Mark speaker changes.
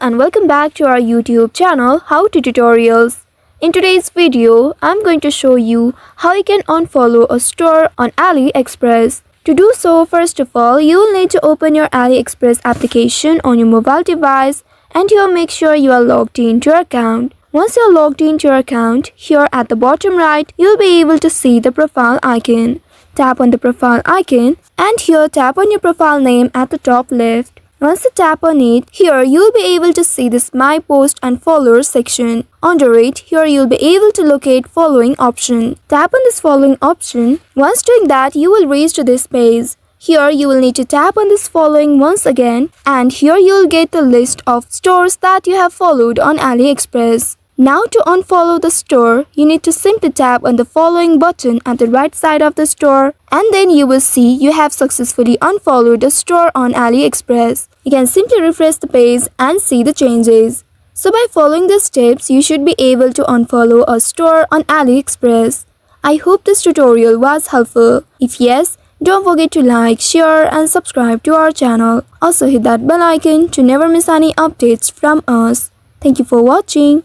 Speaker 1: and welcome back to our YouTube channel How to Tutorials. In today's video, I'm going to show you how you can unfollow a store on AliExpress. To do so, first of all, you will need to open your AliExpress application on your mobile device and here make sure you are logged into your account. Once you are logged into your account, here at the bottom right, you'll be able to see the profile icon. Tap on the profile icon and here tap on your profile name at the top left. Once you tap on it, here you'll be able to see this My Post and Followers section. Under it, here you'll be able to locate following option. Tap on this following option. Once doing that, you will reach to this page. Here you will need to tap on this following once again and here you will get the list of stores that you have followed on AliExpress. Now to unfollow the store, you need to simply tap on the following button at the right side of the store and then you will see you have successfully unfollowed the store on AliExpress. You can simply refresh the page and see the changes. So by following the steps, you should be able to unfollow a store on AliExpress. I hope this tutorial was helpful. If yes, don't forget to like, share and subscribe to our channel. Also hit that bell icon to never miss any updates from us. Thank you for watching.